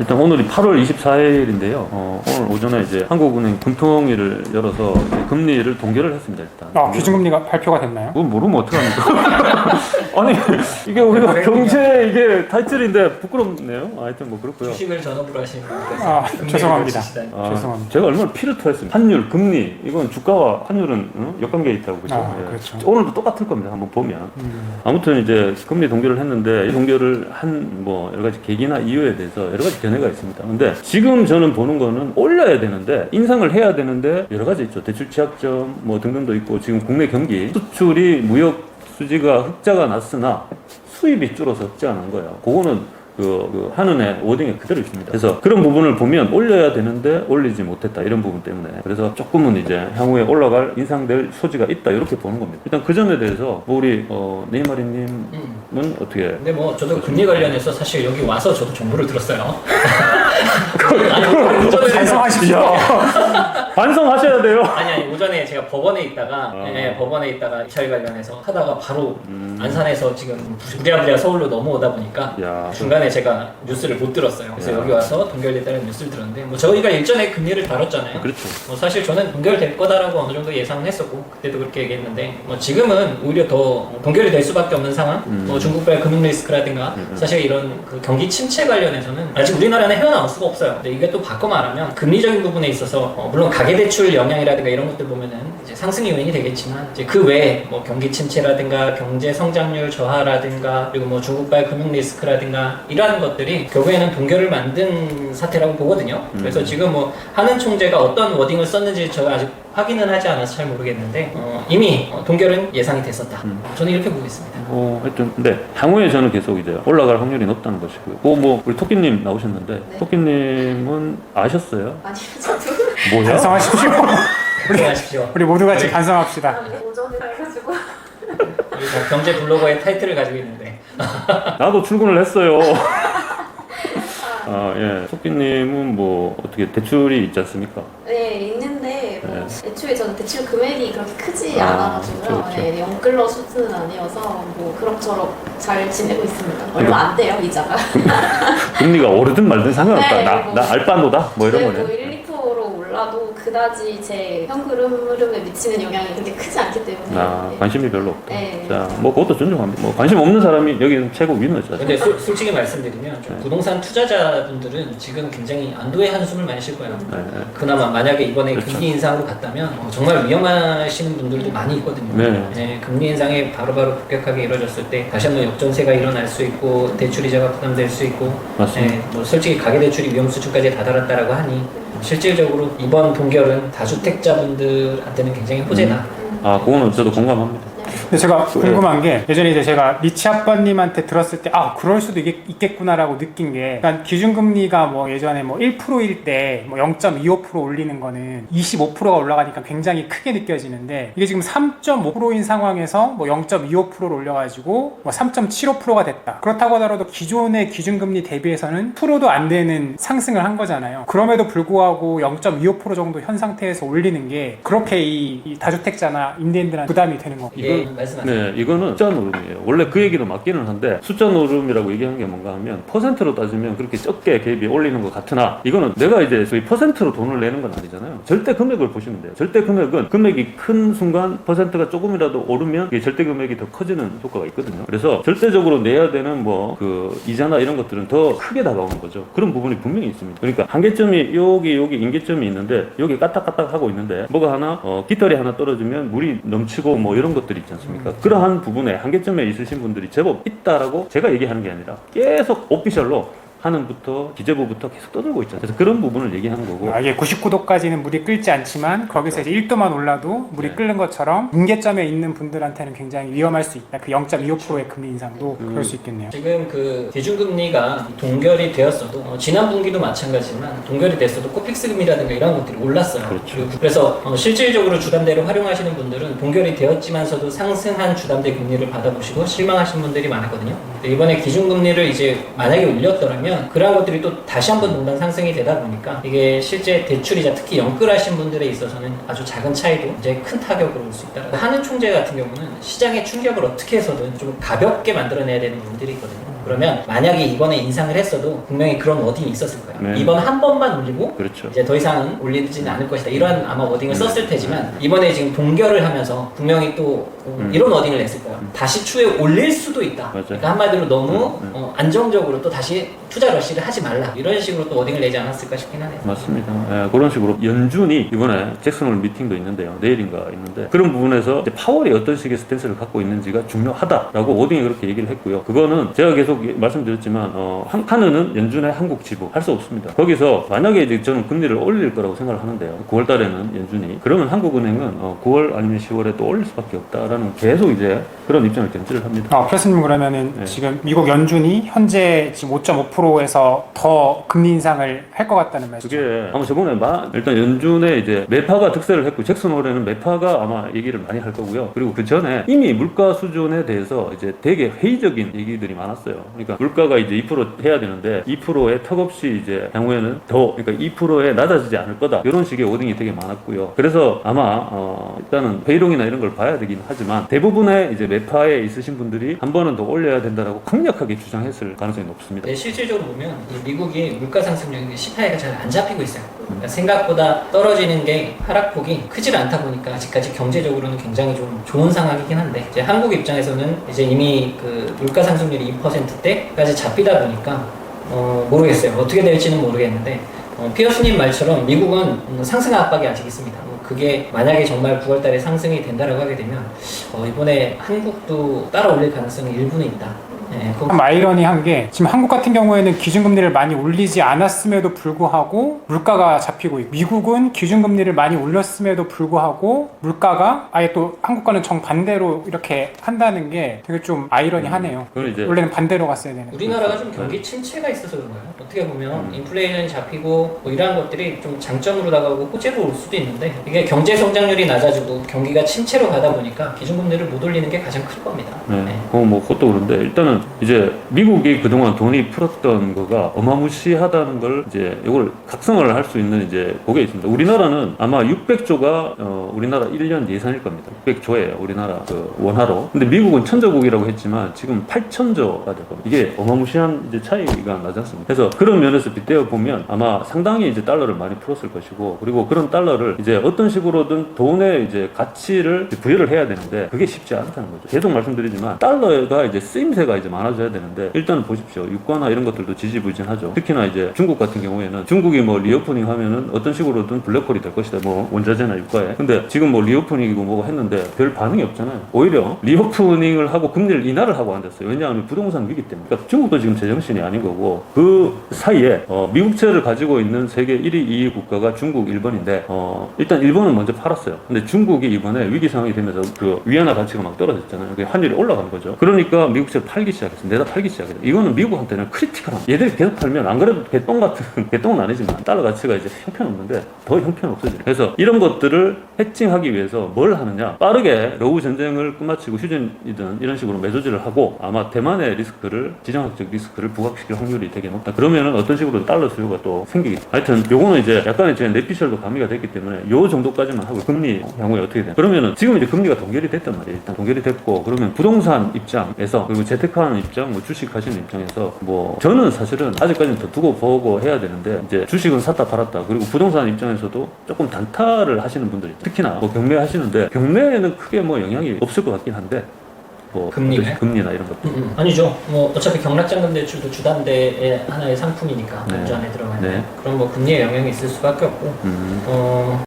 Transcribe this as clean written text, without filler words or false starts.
일단 오늘이 8월 24일인데요. 오늘 오전에 이제 한국은행 금통위를 열어서 이제 금리를 동결을 했습니다. 일단. 기준금리가 발표가 됐나요? 그건 모르면 어떡합니까? 아니 이게 우리가 경제 이게 타이틀인데 부끄럽네요. 하여튼 뭐 그렇고요. 주식을 전업으로 하시는 분께서 죄송합니다. 죄송합니다. 제가 얼마나 피를 토했습니다. 환율, 금리 이건 주가와 환율은 역관계에 있다고 그렇죠. 그렇죠. 오늘도 똑같을 겁니다. 한번 보면. 아무튼 이제 금리 동결을 했는데 이 동결을 한 뭐 여러 가지 계기나 이유에 대해서 여러 가지 견해가 있습니다. 근데 지금 저는 보는 거는 올려야 되는데 인상을 해야 되는데 여러 가지 있죠. 대출 취약점 뭐 등등도 있고 지금 국내 경기 수출이 무역 수지가 흑자가 났으나 수입이 줄어서 흑자가 난 거예요. 그거는 그 한은의 워딩에 그대로 있습니다. 그래서 그런 부분을 보면 올려야 되는데 올리지 못했다 이런 부분 때문에 그래서 조금은 이제 향후에 올라갈 인상될 소지가 있다 이렇게 보는 겁니다. 일단 그 점에 대해서 뭐 우리 네이마리님은 어떻게? 근데 뭐 저도 금리 관련해서 사실 여기 와서 저도 정보를 들었어요. 아니 오전에 반성하십시오. 반성하셔야 돼요. 아니 오전에 제가 법원에 있다가 법원에 있다가 입찰 관련해서 하다가 바로 안산에서 지금 부랴부랴 서울로 넘어오다 보니까 중간에 제가 뉴스를 못 들었어요. 그래서 여기 와서 동결됐다는 뉴스를 들었는데 뭐 저희가 일전에 금리를 다뤘잖아요. 그렇죠. 뭐 사실 저는 동결될 거다라고 어느 정도 예상은 했었고 그때도 그렇게 얘기했는데 뭐 지금은 오히려 더 동결이 될 수밖에 없는 상황. 뭐 중국발 금융 리스크라든가 사실 이런 그 경기 침체 관련해서는 아직 우리나라는 헤어나올 수가 없어요. 근데 이게 또 바꿔 말하면 금리적인 부분에 있어서 물론 가계대출 영향이라든가 이런 것들 보면은 이제 상승 요인이 되겠지만 이제 그 외에 뭐 경기 침체라든가 경제 성장률 저하라든가 그리고 뭐 중국발 금융 리스크라든가 이러한 것들이 결국에는 동결을 만든 사태라고 보거든요. 그래서 지금 뭐 한은 총재가 어떤 워딩을 썼는지 제가 아직 확인은 하지 않아서 잘 모르겠는데 이미 동결은 예상이 됐었다. 저는 이렇게 보고 있습니다. 하여튼 근데 향후에 저는 계속 이제 올라갈 확률이 높다는 것이고요. 뭐 우리 토끼님 나오셨는데 네. 토끼님은 아셨어요? 아니요, 저도. 뭐야? 반성하십시오. 고생하십시오. 우리 모두 같이 반성합시다. 오전에 해가지고. 우리 경제 블로거의 타이틀을 가지고 있는데 나도 출근을 했어요. 예. 토끼님은 뭐 어떻게 대출이 있지 않습니까? 네, 있는데 뭐 애초에 저는 대출 금액이 그렇게 크지 아, 않아가지고요. 그렇죠. 네, 영끌러 수준은 아니어서 뭐 그럭저럭 잘 지내고 있습니다. 얼마 안 돼요, 이자가. 금리가 오르든 말든 상관없다. 네, 나 알바노다 뭐 이런 네, 거네. 뭐 1, 2%로 올라도 그다지 제 현금 흐름에 미치는 영향이 그렇게 크지 않기 때문에. 네. 관심이 별로 없다. 네. 자, 뭐 그것도 존중합니다. 뭐 관심 없는 사람이 여기는 최고 위너죠. 근데 솔직히 말씀드리면 좀 부동산 투자자분들은 지금 굉장히 안도의 한숨을 많이 쉴 거예요. 그나마 만약에 이번에 그렇죠. 금리 인상으로 갔다면 정말 위험하시는 분들도 많이 있거든요. 네. 금리 인상이 바로바로 급격하게 이루어졌을 때 다시 한번 역전세가 일어날 수 있고 대출이자가 부담될 수 있고 맞습니다. 뭐 솔직히 가계대출이 위험 수준까지 다다랐다라고 하니 실질적으로 이번 동결은 다주택자분들한테는 굉장히 호재다. 그거는 저도 공감합니다. 근데 제가 궁금한 게 예전에 이제 제가 리치 아빠님한테 들었을 때 그럴 수도 있겠구나라고 느낀 게 그러니까 기준금리가 뭐 예전에 뭐 1%일 때 뭐 0.25% 올리는 거는 25%가 올라가니까 굉장히 크게 느껴지는데 이게 지금 3.5%인 상황에서 뭐 0.25%를 올려가지고 뭐 3.75%가 됐다. 그렇다고 하더라도 기존의 기준금리 대비해서는 프로도 안 되는 상승을 한 거잖아요. 그럼에도 불구하고 0.25% 정도 현 상태에서 올리는 게 그렇게 이 다주택자나 임대인들한테 부담이 되는 거고. 네, 이거는 숫자 노름이에요. 원래 그 얘기도 맞기는 한데 숫자 노름이라고 얘기한 게 뭔가 하면 퍼센트로 따지면 그렇게 적게 갭이 올리는 것 같으나 이거는 내가 이제 소위 퍼센트로 돈을 내는 건 아니잖아요. 절대 금액을 보시면 돼요. 절대 금액은 금액이 큰 순간 퍼센트가 조금이라도 오르면 이게 절대 금액이 더 커지는 효과가 있거든요. 그래서 절대적으로 내야 되는 뭐 그 이자나 이런 것들은 더 크게 다가오는 거죠. 그런 부분이 분명히 있습니다. 그러니까 한계점이 여기 임계점이 있는데 여기 까딱까딱 하고 있는데 뭐가 하나 깃털이 하나 떨어지면 물이 넘치고 뭐 이런 것들이 있지 않습니까? 그러한 부분에 한계점에 있으신 분들이 제법 있다라고 제가 얘기하는 게 아니라 계속 오피셜로 한은부터 기재부부터 계속 떠들고 있잖아요. 그래서 그런 부분을 얘기하는 거고. 이게 99도까지는 물이 끓지 않지만 거기서 이제 1도만 올라도 물이 끓는 것처럼 임계점에 있는 분들한테는 굉장히 위험할 수 있다. 그 0.25%의 금리 인상도 그럴 수 있겠네요. 지금 그 기준금리가 동결이 되었어도 지난 분기도 마찬가지지만 동결이 됐어도 코픽스 금리라든가 이런 것들이 올랐어요. 그렇죠. 그래서 실질적으로 주담대를 활용하시는 분들은 동결이 되었지만서도 상승한 주담대 금리를 받아보시고 실망하신 분들이 많았거든요. 이번에 기준금리를 이제 만약에 올렸더라면 그러한 것들이 또 다시 한번 동반 상승이 되다 보니까 이게 실제 대출이자 특히 연끌하신 분들에 있어서는 아주 작은 차이도 이제 큰 타격으로 올 수 있다. 한은 총재 같은 경우는 시장의 충격을 어떻게 해서든 좀 가볍게 만들어내야 되는 부분들이 있거든요. 그러면 만약에 이번에 인상을 했어도 분명히 그런 워딩이 있었을 거예요. 네. 이번 한 번만 올리고 그렇죠. 이제 더 이상은 올리지는 않을 것이다. 이런 아마 워딩을 썼을 테지만 이번에 지금 동결을 하면서 분명히 또 이런 워딩을 냈을 거예요. 다시 추후에 올릴 수도 있다. 맞아요. 그러니까 한마디로 너무 안정적으로 또 다시 투자 러시를 하지 말라. 이런 식으로 또 워딩을 내지 않았을까 싶긴 하네요. 맞습니다. 예, 그런 식으로 연준이 이번에 잭슨홀 미팅도 있는데요. 내일인가 있는데 그런 부분에서 이제 파월이 어떤 식의 스탠스를 갖고 있는지가 중요하다라고 워딩이 그렇게 얘기를 했고요. 그거는 제가 계속 말씀드렸지만 하나는 연준의 한국 지부 할 수 없습니다. 거기서 만약에 이제 저는 금리를 올릴 거라고 생각을 하는데요. 9월 달에는 연준이 그러면 한국은행은 9월 아니면 10월에 또 올릴 수밖에 없다라는 계속 이제 그런 입장을 견지를 합니다. 교수님 그러면은 네. 지금 미국 연준이 현재 지금 5.5%에서 더 금리 인상을 할 것 같다는 말이죠. 그게 아마 저번에 일단 연준의 이제 매파가 득세를 했고 잭슨홀에는 매파가 아마 얘기를 많이 할 거고요. 그리고 그 전에 이미 물가 수준에 대해서 이제 되게 회의적인 얘기들이 많았어요. 그러니까 물가가 이제 2% 해야 되는데 2%에 턱없이 이제 향후에는 더 그러니까 2%에 낮아지지 않을 거다. 이런 식의 워딩이 되게 많았고요. 그래서 아마 일단은 회의록이나 이런 걸 봐야 되긴 하지만 대부분의 이제 매파에 있으신 분들이 한 번은 더 올려야 된다라고 강력하게 주장했을 가능성이 높습니다. 네, 실질적으로 보면 이 미국이 물가 상승률이 CPI가 잘 안 잡히고 있어요. 그러니까 생각보다 떨어지는 게 하락폭이 크질 않다 보니까 아직까지 경제적으로는 굉장히 좀 좋은 상황이긴 한데 이제 한국 입장에서는 이제 이미 그 물가 상승률이 2%대까지 잡히다 보니까 모르겠어요. 어떻게 될지는 모르겠는데 피어스님 말처럼 미국은 상승 압박이 아직 있습니다. 그게 만약에 정말 9월 달에 상승이 된다라고 하게 되면 이번에 한국도 따라 올릴 가능성이 일부는 있다. 네, 참 아이러니한 게 지금 한국 같은 경우에는 기준금리를 많이 올리지 않았음에도 불구하고 물가가 잡히고 있고 미국은 기준금리를 많이 올렸음에도 불구하고 물가가 아예 또 한국과는 정반대로 이렇게 한다는 게 되게 좀 아이러니하네요. 그건 이제 원래는 반대로 갔어야 되는. 우리나라가 좀 경기 침체가 있어서 그런가요? 어떻게 보면 인플레이션이 잡히고 뭐 이러한 것들이 좀 장점으로 다가오고 호재로 올 수도 있는데 이게 경제 성장률이 낮아지고 경기가 침체로 가다 보니까 기준금리를 못 올리는 게 가장 클 겁니다. 네. 그것도 그런데 일단은 이제 미국이 그동안 돈이 풀었던 거가 어마무시하다는 걸 이제 이걸 각성을 할 수 있는 이제 그게 있습니다. 우리나라는 아마 600조가 우리나라 1년 예산일 겁니다. 600조예요. 우리나라 그 원화로. 근데 미국은 천조국이라고 했지만 지금 8천조가 될 겁니다. 이게 어마무시한 이제 차이가 나지 않습니까? 그래서 그런 면에서 빗대어 보면 아마 상당히 이제 달러를 많이 풀었을 것이고 그리고 그런 달러를 이제 어떤 식으로든 돈의 이제 가치를 부여를 해야 되는데 그게 쉽지 않다는 거죠. 계속 말씀드리지만 달러가 이제 쓰임새가 이제 많아져야 되는데 일단은 보십시오. 유가나 이런 것들도 지지부진하죠. 특히나 이제 중국 같은 경우에는 중국이 뭐 리오프닝 하면은 어떤 식으로든 블랙홀이 될 것이다. 뭐 원자재나 유가에. 근데 지금 뭐 리오프닝이고 뭐고 했는데 별 반응이 없잖아요. 오히려 리오프닝을 하고 금리를 인하를 하고 앉았어요. 왜냐하면 부동산 위기 때문에. 그러니까 중국도 지금 제정신이 아닌 거고 그 사이에 미국채를 가지고 있는 세계 1위, 2위 국가가 중국, 일본인데 일단 일본은 먼저 팔았어요. 근데 중국이 이번에 위기 상황이 되면서 그 위안화 가치가 막 떨어졌잖아요. 그게 환율이 올라간 거죠. 그러니까 미국채를 팔기 시작했어요. 내다 팔기 시작했어요. 이거는 미국한테는 크리티컬한. 얘들이 계속 팔면 안 그래도 개똥 같은 개똥은 아니지만 달러 가치가 이제 형편없는데 더 형편없어지죠. 그래서 이런 것들을 해칭하기 위해서 뭘 하느냐? 빠르게 러우 전쟁을 끝마치고 휴전이든 이런 식으로 매조지를 하고 아마 대만의 리스크를 지정학적 리스크를 부각시킬 확률이 되게 높다. 그러면은 어떤 식으로 달러 수요가 또 생기겠죠. 하여튼 요거는 이제 약간의 제 내피셜도 가미가 됐기 때문에 요 정도까지만 하고 금리 향후에 어떻게 돼? 그러면은 지금 이제 금리가 동결이 됐단 말이에요. 일단 동결이 됐고 그러면 부동산 입장에서 그리고 재테크하는 입장, 뭐 주식 하시는 입장에서 뭐 저는 사실은 아직까지는 더 두고 보고 해야 되는데 이제 주식은 샀다 팔았다 그리고 부동산 입장에서도 조금 단타를 하시는 분들이 특히나 뭐 경매 하시는데 경매에는 크게 뭐 영향이 없을 것 같긴 한데 뭐 금리나 이런 것들 아니죠. 뭐 어차피 경락자금 대출도 주담대의 하나의 상품이니까 네. 먼저 안에 들어가는 네. 그럼 뭐 금리에 영향이 있을 수밖에 없고